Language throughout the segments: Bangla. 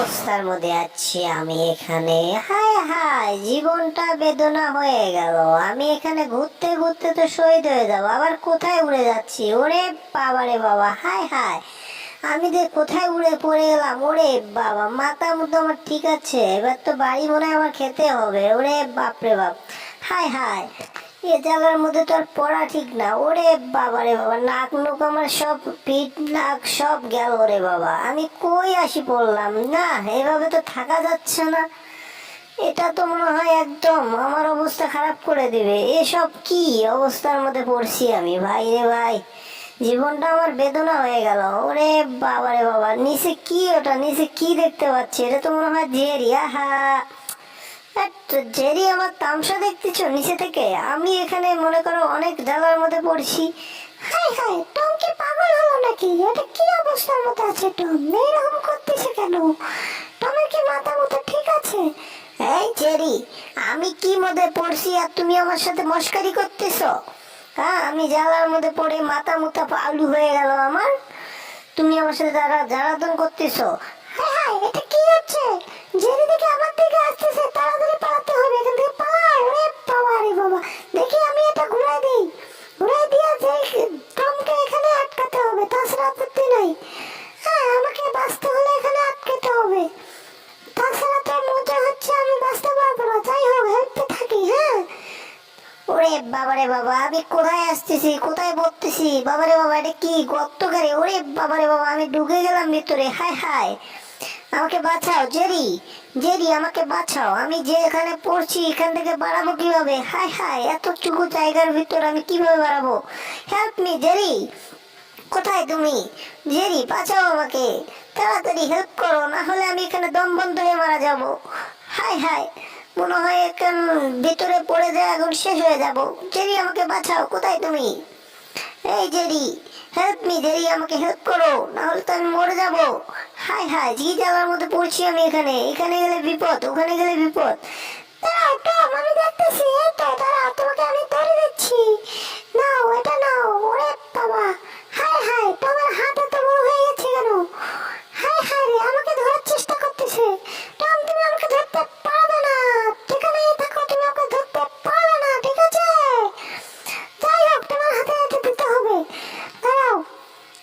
অবস্থার মধ্যে আছি আমি এখানে। হায় হায়, জীবনটা বেদনা হয়ে গেল। আমি এখানে ঘুরতে ঘুরতে তো শহীদ হয়ে যাবো, আবার কোথায় উড়ে যাচ্ছি? ওরে বাবা রে বাবা, হায় হায়, আমি যে কোথায় উড়ে পড়ে গেলাম। ওরে বাবা, মাথা মুতো আমার ঠিক আছে, এবার তো বাড়ি মনে হয় আমার খেতে হবে। ওরে বাপ রে বাপ, হায় হায়, এ জ্বালার মধ্যে তো আর পড়া ঠিক না। ওরে বাবা রে বাবা, নাক নুক আমার সব, পিঠ নাক সব গেল রে বাবা। আমি কই আসি পড়লাম না, এভাবে তো থাকা যাচ্ছে না। এটা তো মনে হয় একদম আমার অবস্থা খারাপ করে দিবে। এসব কি অবস্থার মধ্যে পড়ছি আমি, ভাই রে ভাই, জীবনটা আমার বেদনা হয়ে গেল। ওরে বাবা রে বাবা, নিচে কি ওটা, নিচে কি দেখতে পাচ্ছি? এটা তো মনে হয় জেরি। আহা, জেরি আমার তামসা দেখতেছো নিচে থেকে? আমি এখানে মনে করো অনেক জ্বালার মধ্যে পড়ছি। হাই হাই, টম কি পাগল হলো নাকি? এটা কি অবস্থার মধ্যে আছে টম? এরকম করতেছে কেন? টমের কি মাথা মতো ঠিক আছে? এই জেরি, আমি কি মধ্যে পড়ছি আর তুমি আমার সাথে মস্কারি করতেছো? হ্যাঁ, আমি জ্বালার মধ্যে পড়ে মাথা মুথা আলু হয়ে গেল আমার, তুমি আমার সাথে জ্বালাতন করতেছো? হায় হায়, এটা কি হচ্ছে? জেরি দিকে আমার দিকে আসতেছে, তাড়াতাড়ি পালাতে হবে এখান থেকে, পালাও। ওরে বাবা রে বাবা, দেখি আমি এটা ঘুরাই দিই। ঘুরাই দিয়া যে টমকে এখানে আটকাতে হবে, তাছাড়া আপত্তি নাই। হ্যাঁ, আমাকে বাঁচতে হলে এখানে আটকাতে হবে, তাছাড়া তো মজা হচ্ছে, আমি বাঁচতে পারবো না। যাই হোক, হেল্পে থাকি। হ্যাঁ, ওরে বাবারে বাবা, আমি কোথায় আসতেছি, কোথায় পড়তেছি? বাবারে বাবা, এটা কি গর্তকারে? ওরে বাবারে বাবা, আমি ঢুকে গেলাম ভিতরে। হায় হায়, আমাকে বাঁচাও জেরি, জেরি আমাকে বাঁচাও। আমি যে এখানে পড়ছি এখান থেকে বাড়াবো কিভাবে? হায় হায়, এতটুকু জায়গার ভিতর আমি কিভাবে বাড়াবো? হেল্প মি জেরি, কোথায় তুমি? জেরি বাঁচাও আমাকে, তাড়াতাড়ি হেল্প করো, না হলে আমি এখানে দম বন্ধ হয়ে মারা যাবো। হায় হায়, মনে হয় এখন ভিতরে পড়ে যায়, এখন শেষ হয়ে যাব। জেরি আমাকে বাঁচাও, কোথায় তুমি? এই জেরি, হেল্প মি জেরি, আমাকে হেল্প করো, না হলে তো আমি মরে যাব। হায় হায়, জি জ্বালার মধ্যে পড়ছি আমি এখানে, এখানে গেলে বিপদ, ওখানে গেলে বিপদ। দাঁড়াও টম, আমি দেখতেছি, এই তো দাঁড়াও, তোমাকে আমি ধরে দিচ্ছি। নাও, এটা নাও। ওরে বাবা, হায় হায়, তোমার হাত এত বড় হয়ে গেছে কেন? হায় হায় রে, আমাকে ধরার চেষ্টা করতেছে। টম, তুমি আমাকে ধরতে পারবে না, যেখানেই থাকো তুমি আমাকে ধরতে পারবে না, ঠিক আছে? যাই হোক, তোমার হাতে হাতে দিতে হবে। দাঁড়াও,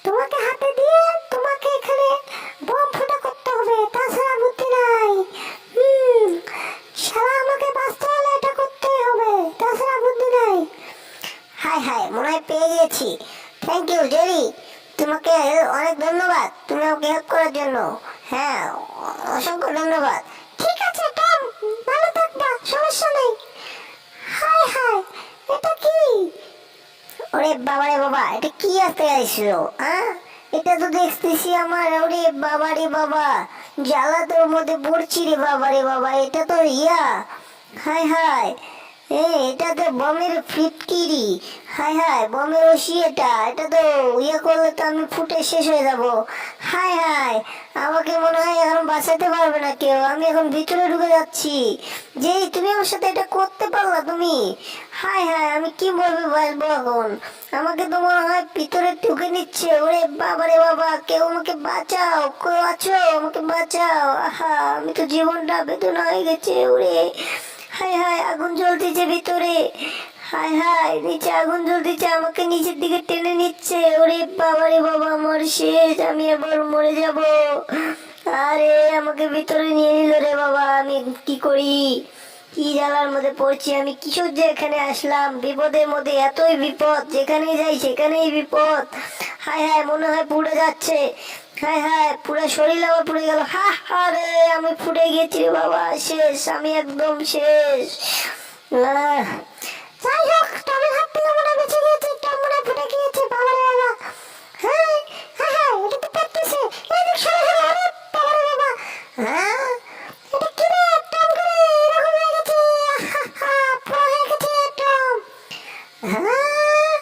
তোমাকে হাতে দিয়ে তোমাকে এখানে বম ফুটা করতে হবে, তাছাড়া বুদ্ধি নাই। শালা, আমাকে বাঁচতে হলে এটা করতেই হবে, তাছাড়া বুদ্ধি নাই। হাই হাই, মনে হয় পেয়ে গেছি। থ্যাংক ইউ জেরি, তোমাকে অনেক ধন্যবাদ, তুমি আমাকে হেল্প করার জন্য। হ্যাঁ, অসংখ্য ধন্যবাদ। ঠিক আছে টম, ভালো থাকবা, সমস্যা নেই। হাই হাই, এটা কি? ওরে বাবা রে বাবা, এটা কি আসতে আসছিল? হ্যাঁ, এটা তো দেখতেছি আমার, ওরে বাবা রে বাবা, জ্বালা তোর মধ্যে পড়ছি রে বাবা রে বাবা, এটা তো ইয়া। হায় হায়, এটা তো বমের ফিটকিরি। হায় হায়, বমের ওসি এটা, এটা তো ইয়ে করলে তো আমি ফুটে শেষ হয়ে যাব। হায় হায়, আমাকে মনে হয় এখন বাঁচাতে পারবে না কেউ, আমি এখন ভিতরে ঢুকে যাচ্ছি। যেই তুমি আমার সাথে এটা করতে পারলা তুমি, হায় হায়, আমি কি বলবো বাঁচবো এখন? আমাকে তো মনে হয় ভিতরে ঢুকে নিচ্ছে। ওরে বাবা রে বাবা, কেউ আমাকে বাঁচাও, কেউ আছো, আমাকে বাঁচাও। আহা, আমি তো জীবনটা বেদনা হয়ে গেছে। ওরে হায় হায়, আগুন জ্বলতেছে ভিতরে। হায় হায়, নিচে আগুন জ্বলতেছে, আমাকে নিচের দিকে টেনে নিচ্ছে। ওরে বাবা রে বাবা, আমার শেষ, আমি এবার মরে যাব। আরে আমাকে ভিতরে নিয়ে নিল রে বাবা, আমি কি করি? কি জ্বালার মধ্যে পড়ছি আমি, কিশোর যে এখানে আসলাম, বিপদের মধ্যে এতই বিপদ, যেখানেই যাই সেখানেই বিপদ। হায় হায়, মনে হয় পুড়ে যাচ্ছে। হায় হায়, পুরো শরীর আমার পুড়ে গেল। হা হা রে, আমি ফুটে গেছি রে বাবা, শেষ, আমি একদম শেষ। আহ, যাই হোক, টমের হাত থেকে মনে হয় বেঁচে গিয়েছি, টম মনে হয় ফুটে গিয়েছে। বাবা রে বাবা, হ্যাঁ হ্যাঁ হ্যাঁ, এটা তো পেটতেছে। এই দেখ, সরে সরে, আরে বাবা রে বাবা। হ্যাঁ, এটা কি রে টম, করে এরকম হয়ে গেছে? হা হা, পুরো হয়ে গেছে টম। হ্যাঁ,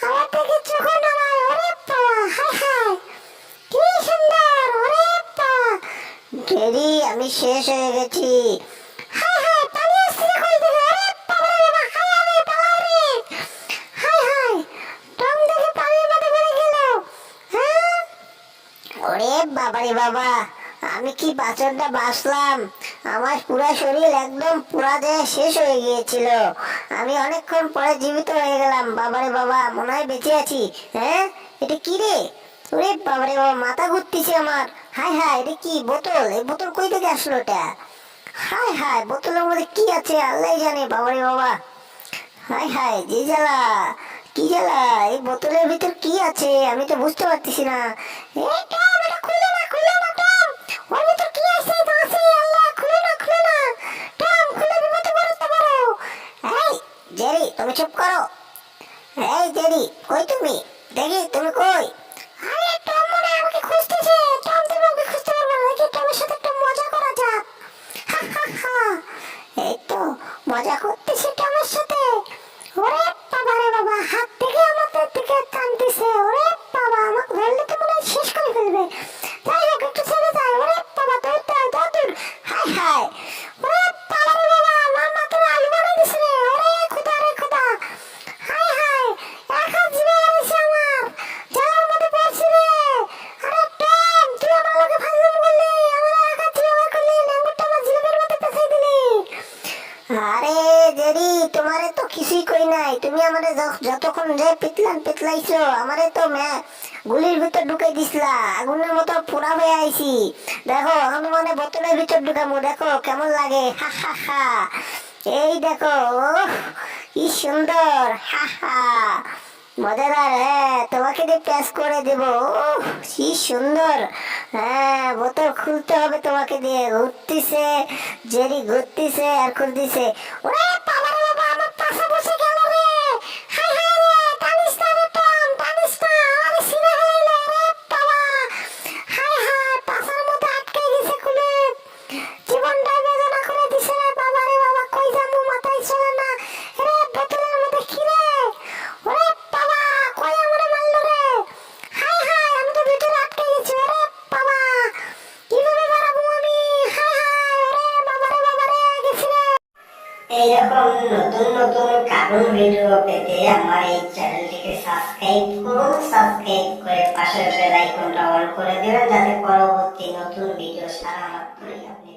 আমার থেকে চোখও নামায়। ওরে বাবা, হায় হায়, কি সুন্দর। ওরে বাবা, জেরি, আমি শেষ হয়ে গেছি। হায় হায়, পালিয়ে আসছে কই থেকে? ওরে বাবা রে বাবা, হায় হায় রে, পালাও রে। হায় হায়, টম দেখে পানির মধ্যে পড়ে গেল। হ্যাঁ, ওরে বাবা রে বাবা, আমি কি বাছরটা বাঁচলাম। আমার পুরা শরীর একদম পুরা দেহ শেষ হয়ে গিয়েছিল, আমি অনেকক্ষণ পরে জীবিত হয়ে গেলাম। বাবারে বাবা, মনে হয় বেঁচে আছি। হ্যাঁ, এটা কি রে? ওরে বাবারে বাবা, মাথা ঘুরতেছে আমার। হায় হায়, এটা কি বোতল? এই বোতল কই থেকে আসলো এটা? হায় হায়, বোতলের মধ্যে কি আছে আল্লাহ জানে। বাবারে বাবা, হায় হায়, যে জ্বালা, কি জ্বালা! এই বোতলের ভিতর কি আছে আমি তো বুঝতে পারতেছি না। এই টম, এটা খুলো না, খুলো না টম। ওর ভিতর কি আছে? তো আছে, আল্লাহ, খুলো না, খুলো না টম, খুলে বিপদে পড়তে পারো। এই জেরি, তুমি চুপ করো। এই জেরি, কই তুমি? দেখি তুমি কই? আরে টম মনে হয় আমাকে খুঁজতেছে। টম, তুমি আমাকে খুঁজতে পারবে না নাকি? টমের সাথে একটু মজা করা যাক। হা হা হা। এই তো মজা করতেছি টমের সাথে। ওরে বাবা রে বাবা, হাত থেকে আমাদের দিকে টানতেছে। ওরে বাবা, আমাকে ধরলে তো মনে হয় শেষ করে ফেলবে। যাই হোক, একটু ছেড়ে যায়। ওরে বাবা, দৌড় দাও, দৌড়। হায় হায়, ওরে বাবা রে বাবা, আমার মাথায় আলু বানাই দিছে রে। ওরে খোদা রে খোদা, হায় হায়, এক হাত জিভে গেছে আমার, জ্বালার মধ্যে পড়ছি রে। আরে টম, তুই আমার লগে ফাজলামি করলি, আমার এক হাত জিভে বার করলি, ল্যাঙ্গুরটা আমার জিভের মধ্যে পেঁচাই দিলি। আরে জেরি, তোমারে তো কিছুই কই নাই। তুমি আমারে যতক্ষণ যে পিতলাইছো, আমারে তো গুলির ভিতর ঢুকাই দিছিলা। আগুনের মতো পোড়া হয়ে আইছি। দেখো, আমি মানে বোতলের ভিতর ঢুকামু, দেখো কেমন লাগে। হা হা হা। এই দেখো, ওহ, কি সুন্দর। হা হা, মজাদার। হ্যাঁ, তোমাকে দিয়ে প্যাস করে দেব। ওহ, কি সুন্দর। হ্যাঁ, বোতল খুলতে হবে তোমাকে দিয়ে। ঘুরতিছে জেরি, ঘুরতিছে আর খুলতিছে। ওরে বাবা রে বাবা, আমার পাশা বসে গেল রে। হায় হায় রে, টানিস না রে টম, টানিস না, আরে সিনা হইলো রে বাবা। হায় হায়, পাশার মধ্যে আটকে গেছে খুলে, জীবনটা বেদনা করে দিছে রে বাবা রে বাবা। কই যাবো, মাথায় চলে না রে। বোতলের মধ্যে কি রে? ওরে বাবা, কই আমারে মারলো রে? হায় হায়, আমি তো ভিতরে আটকে গেছি। ওরে বাবা, কিভাবে বেরাবো আমি? হায় হায়, ওরে বাবা রে বাবা রে, গেছি রে। এইরকম নতুন নতুন কার্টুন ভিডিও পেতে আমার এই চ্যানেলটিকে সাবস্ক্রাইব করুন। সাবস্ক্রাইব করে পাশের বেল আইকনটা অন করে দিবেন, যাতে পরবর্তী নতুন ভিডিও সারা মাত্রই আপনি